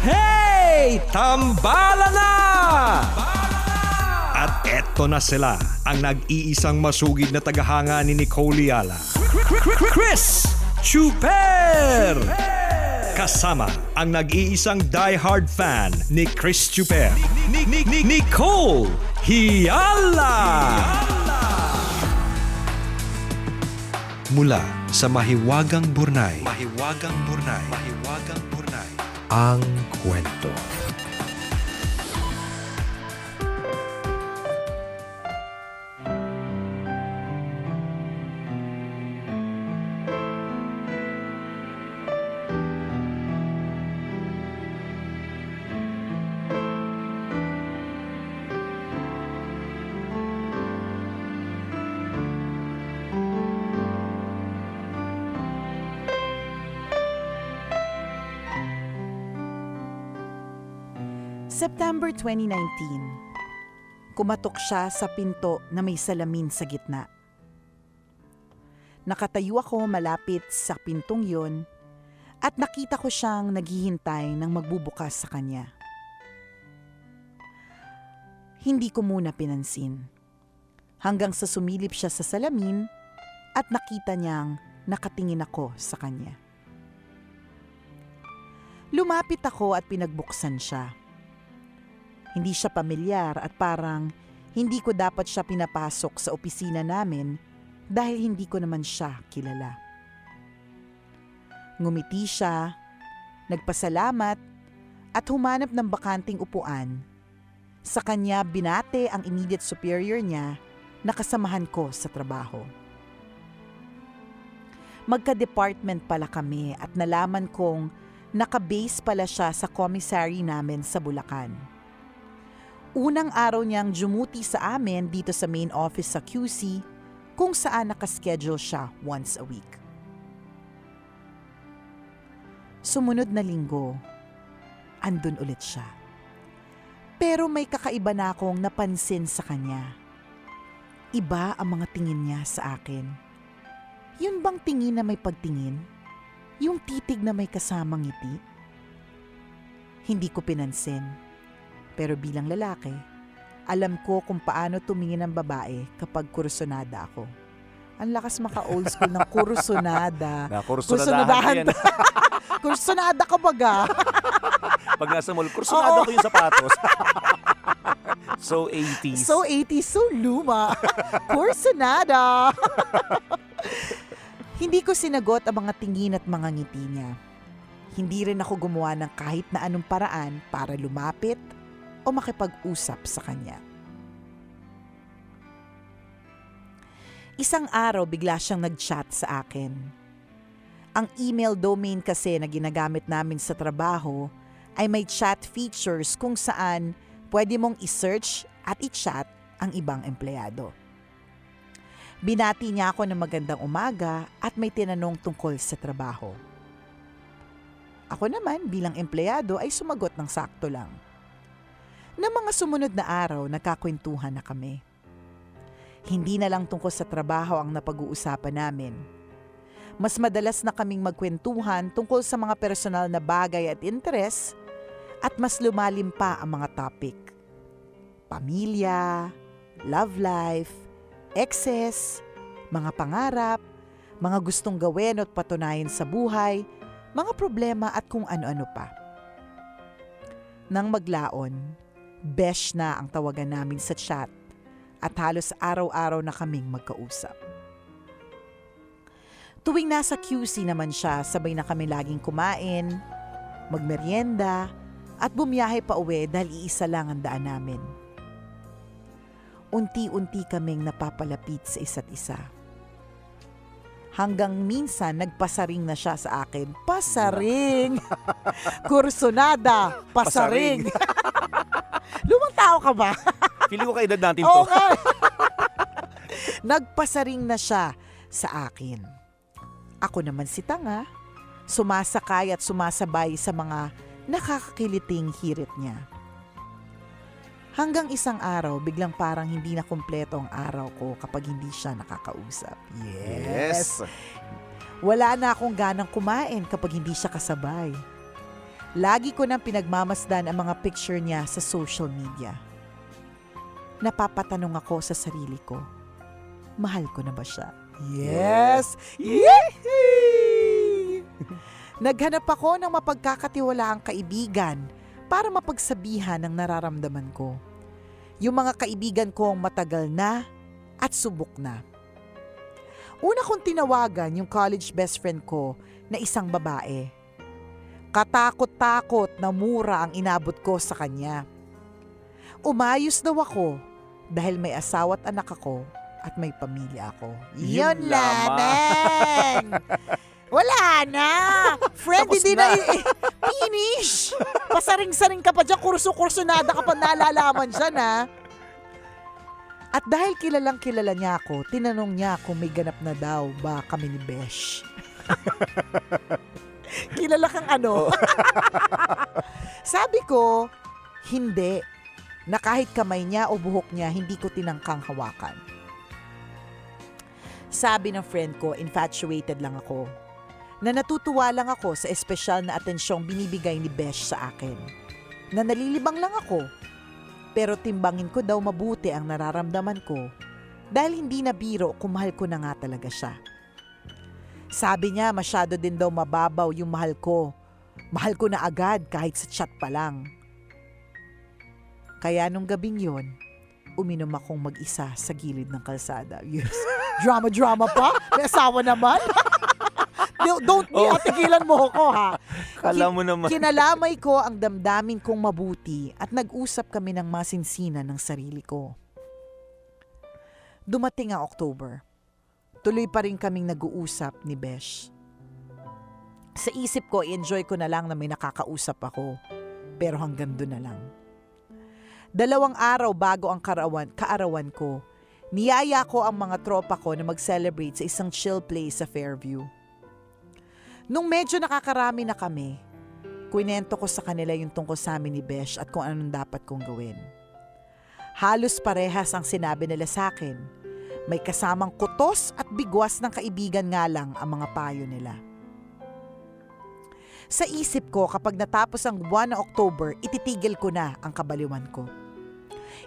Hey! Tambala na! At eto na sila, ang nag-iisang masugid na tagahanga ni Nicole Yala. Chris Chuper! Kasama ang nag-iisang die-hard fan ni Chris Chuper, Nicole Yala! Mula sa Mahiwagang Burnay, ang kwento. September 2019. Kumatok siya sa pinto na may salamin sa gitna. Nakatayo ako malapit sa pintong yun at nakita ko siyang naghihintay ng magbubukas sa kanya. Hindi ko muna pinansin. Hanggang sa sumilip siya sa salamin at nakita niyang nakatingin ako sa kanya. Lumapit ako at pinagbuksan siya. Hindi siya pamilyar at parang hindi ko dapat siya pinapasok sa opisina namin dahil hindi ko naman siya kilala. Ngumiti siya, nagpasalamat at humanap ng bakanting upuan. Sa kanya binate ang immediate superior niya na kasamahan ko sa trabaho. Magka-department pala kami at nalaman kong nakabase pala siya sa commissary namin sa Bulacan. Unang araw niyang dumuty sa amin dito sa main office sa QC kung saan nakaschedule siya once a week. Sumunod na linggo, andun ulit siya. Pero may kakaiba na akong napansin sa kanya. Iba ang mga tingin niya sa akin. Yun bang tingin na may pagtingin? Yung titig na may kasamang ngiti? Hindi ko pinansin. Pero bilang lalaki, alam ko kung paano tumingin ang babae kapag kursunada ako. Ang lakas maka-old school ng kursunada. Kursunadahan yan. Kursunada ka baga. Pag nasa mall, kursunada ko yung sapatos. So 80s. So 80s, so luma. Kursunada. Hindi ko sinagot ang mga tingin at mga ngiti niya. Hindi rin ako gumawa ng kahit na anong paraan para lumapit o makipag-usap sa kanya. Isang araw bigla siyang nag-chat sa akin. Ang email domain kasi na ginagamit namin sa trabaho ay may chat features kung saan pwede mong i-search at i-chat ang ibang empleyado. Binati niya ako ng magandang umaga at may tinanong tungkol sa trabaho. Ako naman bilang empleyado ay sumagot ng sakto lang. Na mga sumunod na araw, nagkakwentuhan na kami. Hindi na lang tungkol sa trabaho ang napag-uusapan namin. Mas madalas na kaming magkwentuhan tungkol sa mga personal na bagay at interes at mas lumalim pa ang mga topic. Pamilya, love life, exes, mga pangarap, mga gustong gawin at patunayan sa buhay, mga problema at kung ano-ano pa. Nang maglaon, besh na ang tawagan namin sa chat at halos araw-araw na kaming magkausap. Tuwing nasa QC naman siya, sabay na kami laging kumain, magmeryenda at bumiyahe pa uwi dahil iisa lang ang daan namin. Unti-unti kaming napapalapit sa isa't isa. Hanggang minsan nagpasaring na siya sa akin. Pasaring! Kursunada! Pasaring! Lumang tao ka ba? Feeling ko kaedad natin to. Oo nga. Nagpasaring na siya sa akin. Ako naman si tanga, sumasakay at sumasabay sa mga nakakakiliting hirit niya. Hanggang isang araw, biglang parang hindi na kumpleto ang araw ko kapag hindi siya nakakausap. Yes! Wala na akong ganang kumain kapag hindi siya kasabay. Lagi ko nang pinagmamasdan ang mga picture niya sa social media. Napapatanong ako sa sarili ko, mahal ko na ba siya? Yes! Yee! Naghanap ako ng mapagkakatiwalaang kaibigan para mapagsabihan ng nararamdaman ko. Yung mga kaibigan kong matagal na at subok na. Una kong tinawagan yung college best friend ko na isang babae. Katakot-takot na mura ang inabot ko sa kanya. Umayos daw ako dahil may asawa at anak ako at may pamilya ako. Yun lamang! Wala na! Friend, Tapos hindi na. na. Finish! Pasaring-saring ka pa dyan, kurso-kursonada ka pa nalalaman dyan, ha? At dahil kilalang kilala niya ako, tinanong niya kung may ganap na daw ba kami ni Besh. Kilala kang ano? Sabi ko, hindi. Na kahit kamay niya o buhok niya, hindi ko tinangkang hawakan. Sabi ng friend ko, infatuated lang ako. Na natutuwa lang ako sa espesyal na atensyong binibigay ni Besh sa akin. Na nalilibang lang ako. Pero timbangin ko daw mabuti ang nararamdaman ko dahil hindi na biro kung mahal ko na nga talaga siya. Sabi niya masyado din daw mababaw yung mahal ko. Mahal ko na agad kahit sa chat pa lang. Kaya nung gabing yon, uminom akong mag-isa sa gilid ng kalsada. Yes. Drama-drama pa? May asawa naman? Don't be atigilan mo ako, ha? Kala mo naman. Kinalamay ko ang damdamin kong mabuti at nag-usap kami ng masinsinan ng sarili ko. Dumating ang October. Tuloy pa rin kaming nag-uusap ni Besh. Sa isip ko, enjoy ko na lang na may nakakausap ako. Pero hanggang doon na lang. 2 araw bago ang kaarawan ko, niyaya ko ang mga tropa ko na mag-celebrate sa isang chill place sa Fairview. Nung medyo nakakarami na kami, kwento ko sa kanila yung tungkol sa amin ni Besh at kung anong dapat kong gawin. Halos parehas ang sinabi nila sa akin. May kasamang kutos at bigwas ng kaibigan nga lang ang mga payo nila. Sa isip ko, kapag natapos ang buwan ng October, ititigil ko na ang kabaliwan ko.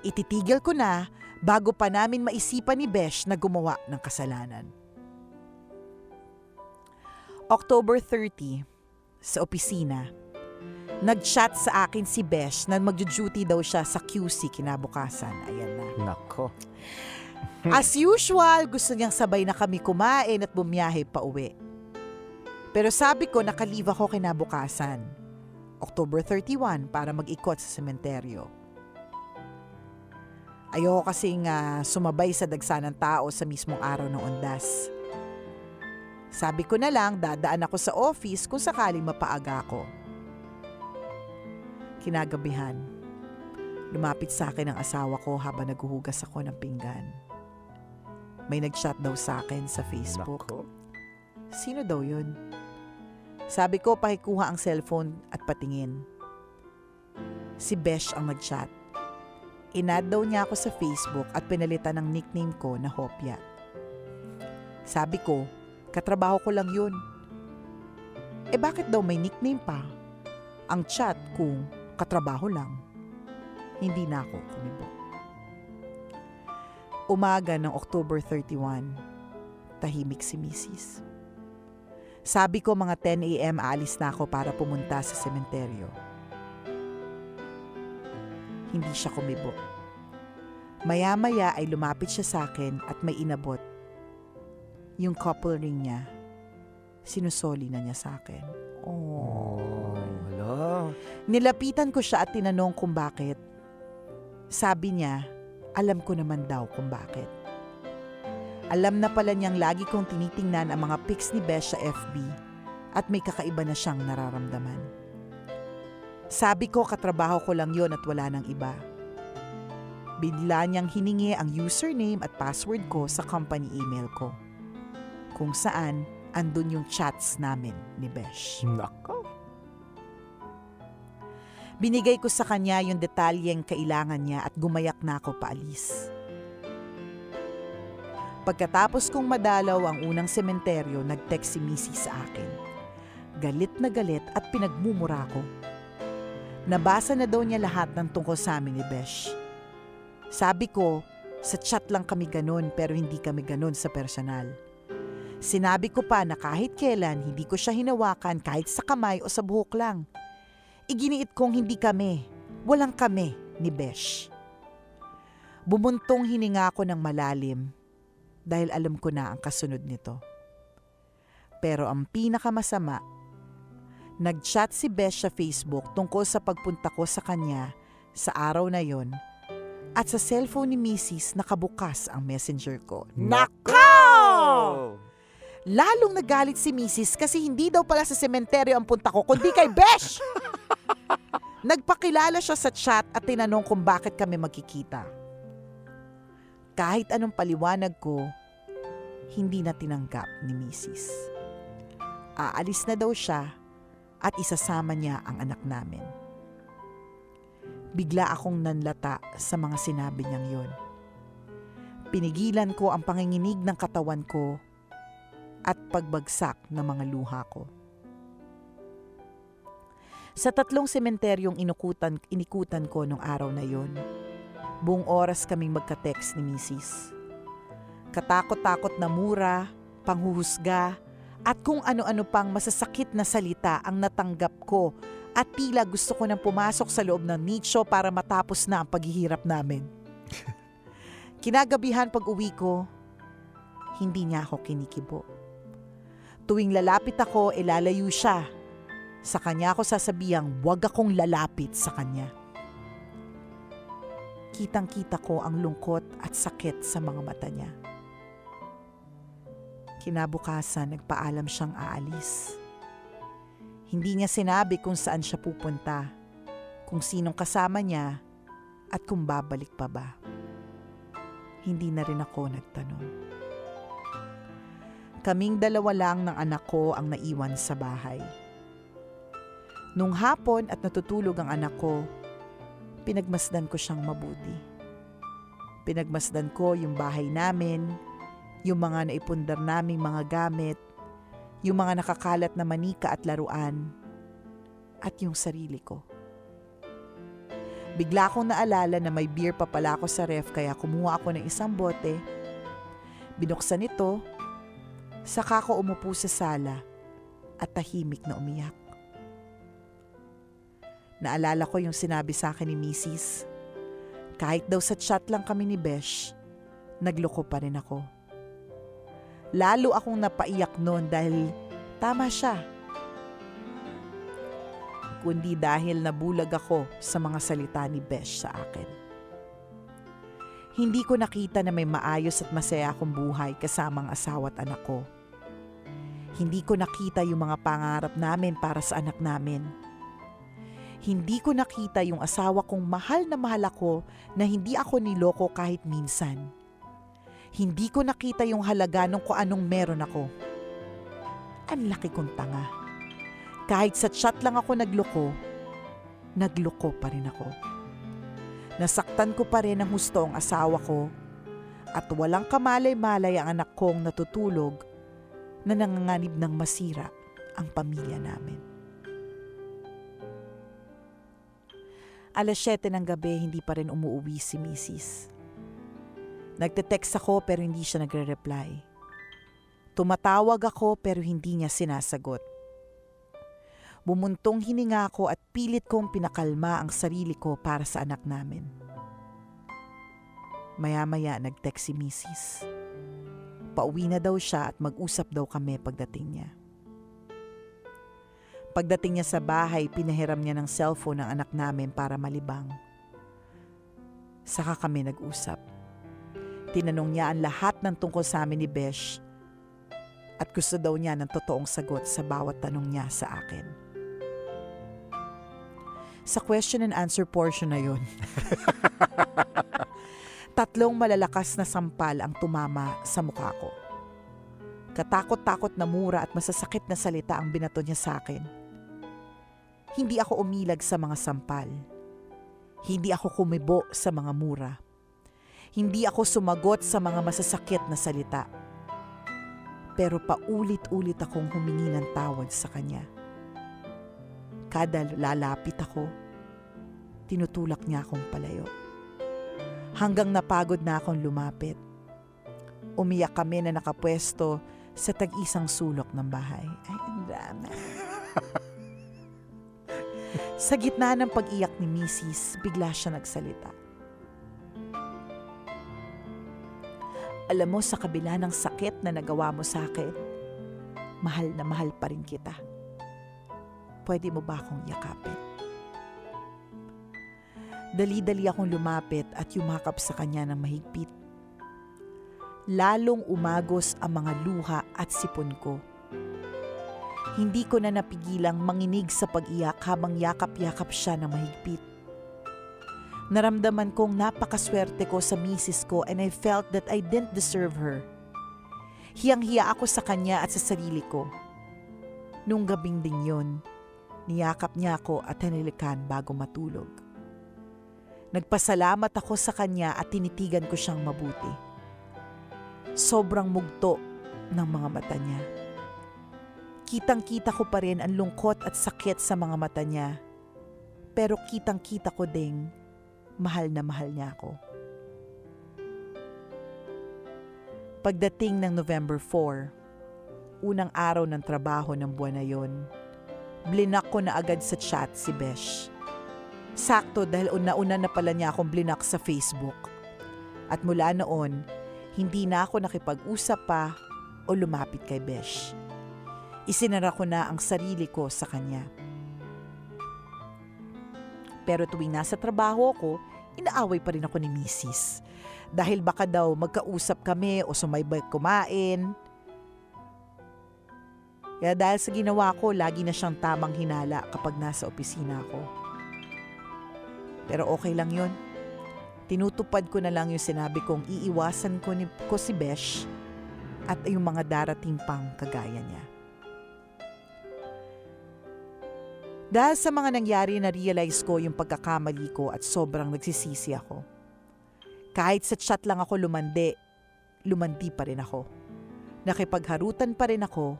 Ititigil ko na bago pa namin maisipan ni Besh na gumawa ng kasalanan. October 30, sa opisina, nag-chat sa akin si Besh na magjo-duty daw siya sa QC kinabukasan. Ayan na. Nako. As usual, gusto niyang sabay na kami kumain at bumiyahe pa uwi. Pero sabi ko nakalive ako kinabukasan, October 31, para mag-ikot sa sementeryo. Ayoko kasing sumabay sa dagsa ng tao sa mismong araw ng undas. Sabi ko na lang dadaan ako sa office kung sakaling mapaaga ako. Kinagabihan, lumapit sa akin ang asawa ko habang naghuhugas ako ng pinggan. May nag-chat daw sa akin sa Facebook. Nako. Sino daw yun? Sabi ko pakikuha ang cellphone at patingin. Si Besh ang nag-chat. Inad daw niya ako sa Facebook at pinalitan ng nickname ko na Hopya. Sabi ko, katrabaho ko lang yun. Bakit daw may nickname pa? Ang chat kung katrabaho lang. Hindi na ako kumibo. Umaga ng October 31, tahimik si Mrs. Sabi ko mga 10 a.m. aalis na ako para pumunta sa sementeryo. Hindi siya kumibo. Maya-maya ay lumapit siya sa akin at may inabot. Yung couple ring niya, sinusoli na niya sa akin. Wala. Nilapitan ko siya at tinanong kung bakit. Sabi niya, alam ko naman daw kung bakit. Alam na pala niyang lagi kong tinitingnan ang mga pics ni Besh sa FB at may kakaiba na siyang nararamdaman. Sabi ko katrabaho ko lang yon at wala nang iba. Bigla niyang hiningi ang username at password ko sa company email ko, kung saan andun yung chats namin ni Besh. Nako. Binigay ko sa kanya yung detalyeng kailangan niya at gumayak na ako paalis. Pagkatapos kong madalaw ang unang sementeryo, nag-text si Missy sa akin. Galit na galit at pinagmumura ko. Nabasa na daw niya lahat ng tungkol sa amin ni Besh. Sabi ko, sa chat lang kami ganun pero hindi kami ganun sa personal. Sinabi ko pa na kahit kailan hindi ko siya hinawakan kahit sa kamay o sa buhok lang. Iginiit kong hindi kami, walang kami ni Besh. Bumuntong hininga ako ng malalim dahil alam ko na ang kasunod nito. Pero ang pinakamasama, nag-chat si Besh sa Facebook tungkol sa pagpunta ko sa kanya sa araw na yon at sa cellphone ni Mrs. nakabukas ang messenger ko. Nako! Lalong nagalit si Mrs. kasi hindi daw pala sa sementeryo ang punta ko kundi kay Besh. Nagpakilala siya sa chat at tinanong kung bakit kami magkikita. Kahit anong paliwanag ko, hindi na tinanggap ni Mrs. Aalis na daw siya at isasama niya ang anak namin. Bigla akong nanlata sa mga sinabi niyang yon. Pinigilan ko ang panginginig ng katawan ko at pagbagsak ng mga luha ko. Sa 3 sementeryong inikutan ko nung araw na yon, buong oras kaming magka-text ni Mrs. Katakot-takot na mura, panghuhusga, at kung ano-ano pang masasakit na salita ang natanggap ko at tila gusto ko nang pumasok sa loob ng nicho para matapos na ang paghihirap namin. Kinagabihan pag uwi ko, hindi niya ako kinikibo. Tuwing lalapit ako, lalayo siya. Sa kanya ako sasabihang huwag akong lalapit sa kanya. Kitang-kita ko ang lungkot at sakit sa mga mata niya. Kinabukasan, nagpaalam siyang aalis. Hindi niya sinabi kung saan siya pupunta, kung sinong kasama niya, at kung babalik pa ba. Hindi na rin ako nagtanong. Kaming 2 lang ng anak ko ang naiwan sa bahay. Nung hapon at natutulog ang anak ko, pinagmasdan ko siyang mabuti. Pinagmasdan ko yung bahay namin, yung mga naipundar naming mga gamit, yung mga nakakalat na manika at laruan, at yung sarili ko. Bigla akong naalala na may beer pa pala ako sa ref kaya kumuha ako ng isang bote. Binuksan ito, saka ko umupo sa sala at tahimik na umiyak. Naalala ko yung sinabi sa akin ni Mrs. Kahit daw sa chat lang kami ni Besh, nagloko pa rin ako. Lalo akong napaiyak noon dahil tama siya. Kundi dahil nabulag ako sa mga salita ni Besh sa akin. Hindi ko nakita na may maayos at masaya akong buhay kasama ang asawa at anak ko. Hindi ko nakita yung mga pangarap namin para sa anak namin. Hindi ko nakita yung asawa kong mahal na mahal ako na hindi ako niloko kahit minsan. Hindi ko nakita yung halaga ng kung anong meron ako. Ang laki kong tanga. Kahit sa chat lang ako nagloko pa rin ako. Nasaktan ko pa rin ang husto ang asawa ko at walang kamalay-malay ang anak kong natutulog na nanganganib ng masira ang pamilya namin. 7:00 ng gabi, hindi pa rin umuuwi si Mrs. Nagte-text ako pero hindi siya nagre-reply. Tumatawag ako pero hindi niya sinasagot. Bumuntong hininga ako at pilit kong pinakalma ang sarili ko para sa anak namin. Maya-maya nag-text si Mrs. Pauwi na daw siya at mag-usap daw kami pagdating niya. Pagdating niya sa bahay, pinahiram niya ng cellphone ng anak namin para malibang. Saka kami nag-usap. Tinanong niya ang lahat ng tungkol sa amin ni Besh at gusto daw niya ng totoong sagot sa bawat tanong niya sa akin. Sa question and answer portion na yun, 3 malalakas na sampal ang tumama sa mukha ko. Katakot-takot na mura at masasakit na salita ang binato niya sa akin. Hindi ako umilag sa mga sampal. Hindi ako kumibo sa mga mura. Hindi ako sumagot sa mga masasakit na salita. Pero paulit-ulit akong humingi ng tawad sa kanya. Kada lalapit ako, Tinutulak niya akong palayo. Hanggang napagod na akong lumapit. Umiyak kami na nakapwesto sa tag-isang sulok ng bahay. Ay, ang drama. Sa gitna ng pag-iyak ni Mrs., bigla siya nagsalita. Alam mo, sa kabila ng sakit na nagawa mo sa akin, mahal na mahal pa rin kita. Pwede mo ba akong yakapin? Dali-dali akong lumapit at yumakap sa kanya ng mahigpit. Lalong umagos ang mga luha at sipon ko. Hindi ko na napigilang manginig sa pag-iyak habang yakap-yakap siya ng mahigpit. Naramdaman kong napakaswerte ko sa misis ko and I felt that I didn't deserve her. Hiyang-hiya ako sa kanya at sa sarili ko. Nung gabing din yun, niyakap niya ako at hinilikan bago matulog. Nagpasalamat ako sa kanya at tinitigan ko siyang mabuti. Sobrang mugto ng mga mata niya. Kitang-kita ko pa rin ang lungkot at sakit sa mga mata niya. Pero kitang-kita ko ding mahal na mahal niya ako. Pagdating ng November 4, unang araw ng trabaho ng buwan na yon, blinak ko na agad sa chat si Besh. Sakto dahil una-una na pala niya akong blinak sa Facebook. At mula noon, hindi na ako nakipag-usap pa o lumapit kay Besh. Isinara ko na ang sarili ko sa kanya. Pero tuwing nasa trabaho ko, inaaway pa rin ako ni Mrs. Dahil baka daw magkausap kami o sumaybay kumain. Kaya dahil sa ginawa ko, lagi na siyang tamang hinala kapag nasa opisina ako. Pero okay lang yun. Tinutupad ko na lang yung sinabi kong iiwasan ko si Besh at yung mga darating pang kagaya niya. Dahil sa mga nangyari, na-realize ko yung pagkakamali ko at sobrang nagsisisi ako. Kahit sa chat lang ako lumandi pa rin ako. Nakipagharutan pa rin ako,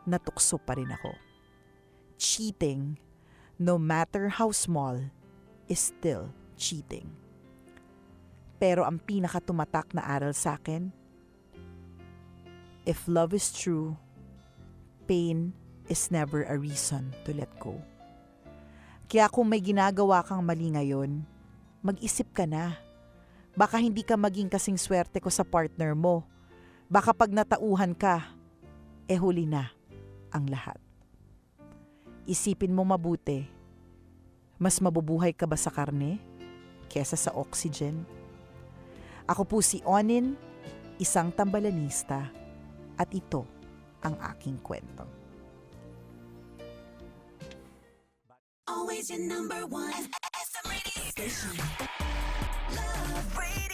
natukso pa rin ako. Cheating, no matter how small, is still cheating. Pero ang pinakatumatak na aral sa akin, if love is true, pain is never a reason to let go. Kaya kung may ginagawa kang mali ngayon, mag-isip ka na. Baka hindi ka maging kasing swerte ko sa partner mo. Baka pag natauhan ka, huli na ang lahat. Isipin mo mabuti, mas mabubuhay ka ba sa karne kesa sa oxygen? Ako po si Onin, isang tambalanista, at ito ang aking kwento. Always your number one. SM radio station. Love radio.